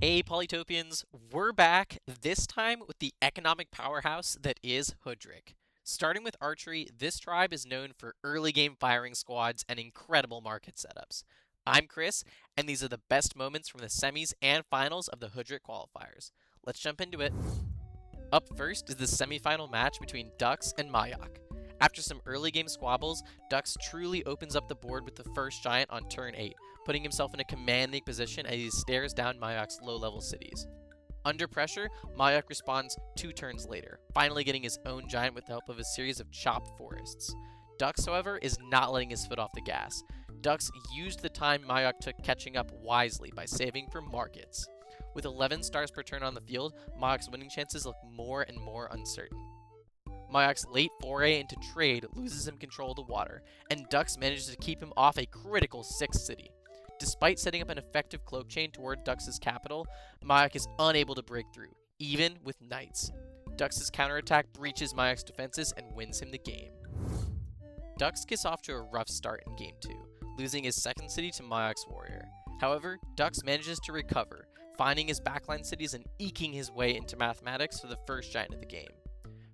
Hey Polytopians, we're back, this time with the economic powerhouse that is HOODRICK. Starting with archery, this tribe is known for early game firing squads and incredible market setups. I'm Chris, and these are the best moments from the semis and finals of the HOODRICK qualifiers. Let's jump into it. Up first is the semifinal match between Dux and Majak. After some early game squabbles, Dux truly opens up the board with the first giant on turn 8, putting himself in a commanding position as he stares down Majak's low-level cities. Under pressure, Majak responds 2 turns later, finally getting his own giant with the help of a series of chopped forests. Dux, however, is not letting his foot off the gas. Dux used the time Majak took catching up wisely by saving for markets. With 11 stars per turn on the field, Majak's winning chances look more and more uncertain. Majak's late foray into trade loses him control of the water, and Dux manages to keep him off a critical 6th city. Despite setting up an effective cloak chain toward Dux's capital, Majak is unable to break through, even with knights. Dux's counterattack breaches Majak's defenses and wins him the game. Dux gets off to a rough start in Game 2, losing his 2nd city to Majak's warrior. However, Dux manages to recover, finding his backline cities and eking his way into mathematics for the first giant of the game.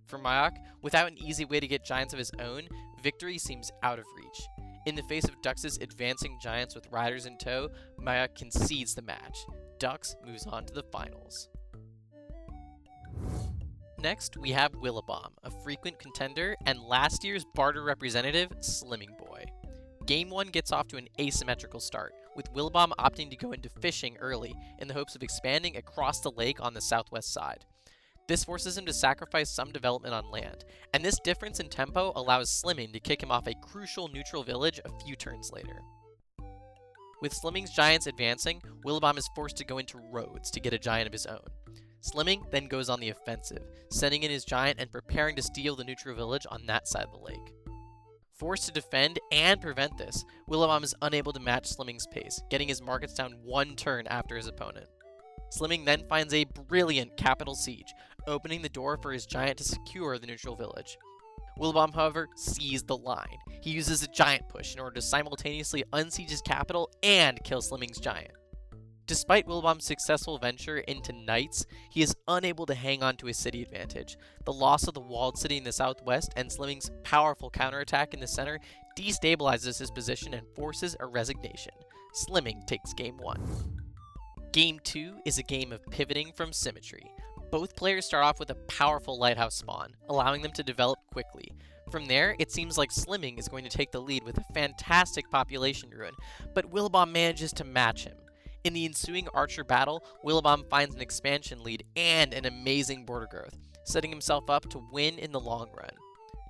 For Majak, without an easy way to get giants of his own, victory seems out of reach. In the face of Dux's advancing giants with riders in tow, Majak concedes the match. Dux moves on to the finals. Next, we have Willibomb, a frequent contender, and last year's barter representative, Slimming Boy. Game 1 gets off to an asymmetrical start, with Willibomb opting to go into fishing early in the hopes of expanding across the lake on the southwest side. This forces him to sacrifice some development on land, and this difference in tempo allows Slimming to kick him off a crucial neutral village a few turns later. With Slimming's giants advancing, Willibomb is forced to go into roads to get a giant of his own. Slimming then goes on the offensive, sending in his giant and preparing to steal the neutral village on that side of the lake. Forced to defend and prevent this, Willibomb is unable to match Slimming's pace, getting his markets down 1 turn after his opponent. Slimming then finds a brilliant capital siege, opening the door for his giant to secure the neutral village. Willibomb, however, sees the line. He uses a giant push in order to simultaneously unsiege his capital and kill Slimming's giant. Despite Willibomb's successful venture into knights, he is unable to hang on to his city advantage. The loss of the walled city in the southwest and Slimming's powerful counterattack in the center destabilizes his position and forces a resignation. Slimming takes Game 1. Game 2 is a game of pivoting from symmetry. Both players start off with a powerful lighthouse spawn, allowing them to develop quickly. From there, it seems like Slimming is going to take the lead with a fantastic population ruin, but Willibomb manages to match him. In the ensuing archer battle, Willibomb finds an expansion lead and an amazing border growth, setting himself up to win in the long run.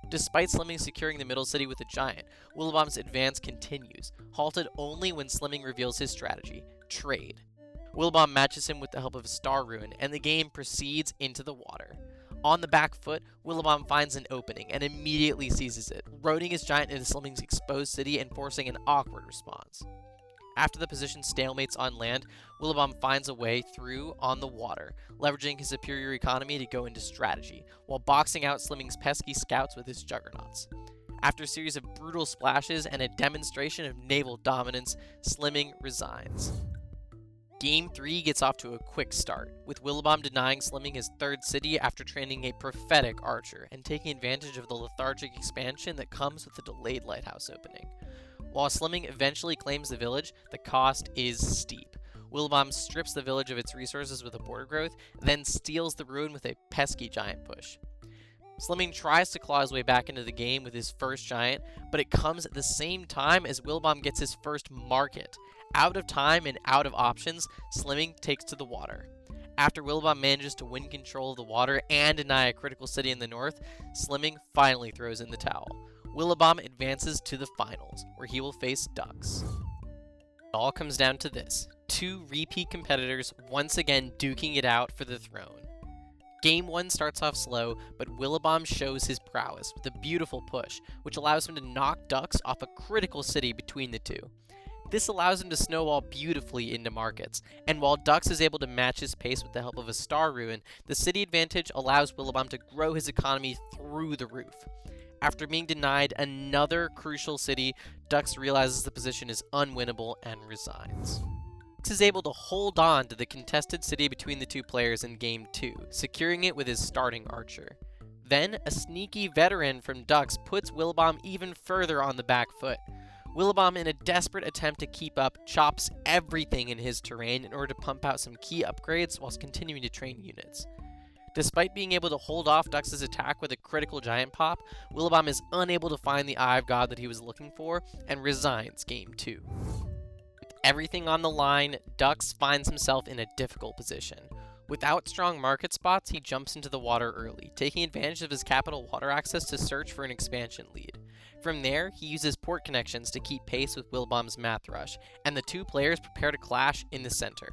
Despite Slimming securing the middle city with a giant, Willibomb's advance continues, halted only when Slimming reveals his strategy, trade. Willibomb matches him with the help of a star ruin, and the game proceeds into the water. On the back foot, Willibomb finds an opening and immediately seizes it, roading his giant into Slimming's exposed city and forcing an awkward response. After the position stalemates on land, Willibomb finds a way through on the water, leveraging his superior economy to go into strategy, while boxing out Slimming's pesky scouts with his juggernauts. After a series of brutal splashes and a demonstration of naval dominance, Slimming resigns. Game 3 gets off to a quick start, with Willibomb denying Slimming his 3rd city after training a prophetic archer and taking advantage of the lethargic expansion that comes with the delayed lighthouse opening. While Slimming eventually claims the village, the cost is steep. Willibomb strips the village of its resources with a border growth, then steals the ruin with a pesky giant push. Slimming tries to claw his way back into the game with his first giant, but it comes at the same time as Willibomb gets his first market. Out of time and out of options, Slimming takes to the water. After Willibomb manages to win control of the water and deny a critical city in the north, Slimming finally throws in the towel. Willibomb advances to the finals, where he will face Dux. It all comes down to this: 2 repeat competitors once again duking it out for the throne. Game 1 starts off slow, but Willibomb shows his prowess with a beautiful push, which allows him to knock Dux off a critical city between the two. This allows him to snowball beautifully into markets, and while Dux is able to match his pace with the help of a star ruin, the city advantage allows Willibomb to grow his economy through the roof. After being denied another crucial city, Dux realizes the position is unwinnable and resigns. Ducks is able to hold on to the contested city between the two players in Game 2, securing it with his starting archer. Then, a sneaky veteran from Ducks puts Willibomb even further on the back foot. Willibomb, in a desperate attempt to keep up, chops everything in his terrain in order to pump out some key upgrades whilst continuing to train units. Despite being able to hold off Ducks' attack with a critical giant pop, Willibomb is unable to find the Eye of God that he was looking for and resigns Game 2. With everything on the line, Ducks finds himself in a difficult position. Without strong market spots, he jumps into the water early, taking advantage of his capital water access to search for an expansion lead. From there, he uses port connections to keep pace with Willibomb's Math Rush, and the two players prepare to clash in the center.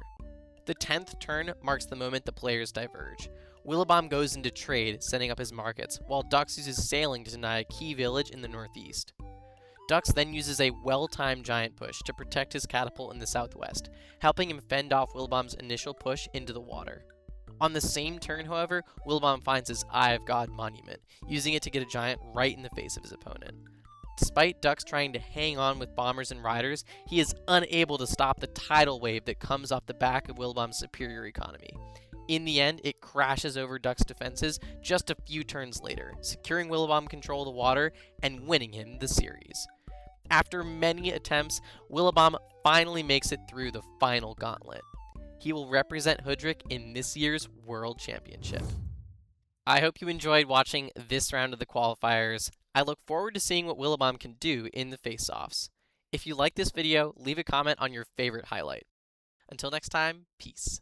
The 10th turn marks the moment the players diverge. Willibomb goes into trade, setting up his markets, while Ducks uses sailing to deny a key village in the northeast. Ducks then uses a well-timed giant push to protect his catapult in the southwest, helping him fend off Willibomb's initial push into the water. On the same turn, however, Willibomb finds his Eye of God monument, using it to get a giant right in the face of his opponent. Despite Ducks trying to hang on with bombers and riders, he is unable to stop the tidal wave that comes off the back of Willibomb's superior economy. In the end, it crashes over Ducks' defenses just a few turns later, securing Willibomb control of the water and winning him the series. After many attempts, Willibomb finally makes it through the final gauntlet. He will represent HOODRICK in this year's World Championship. I hope you enjoyed watching this round of the qualifiers. I look forward to seeing what Willibomb can do in the face-offs. If you like this video, leave a comment on your favorite highlight. Until next time, peace.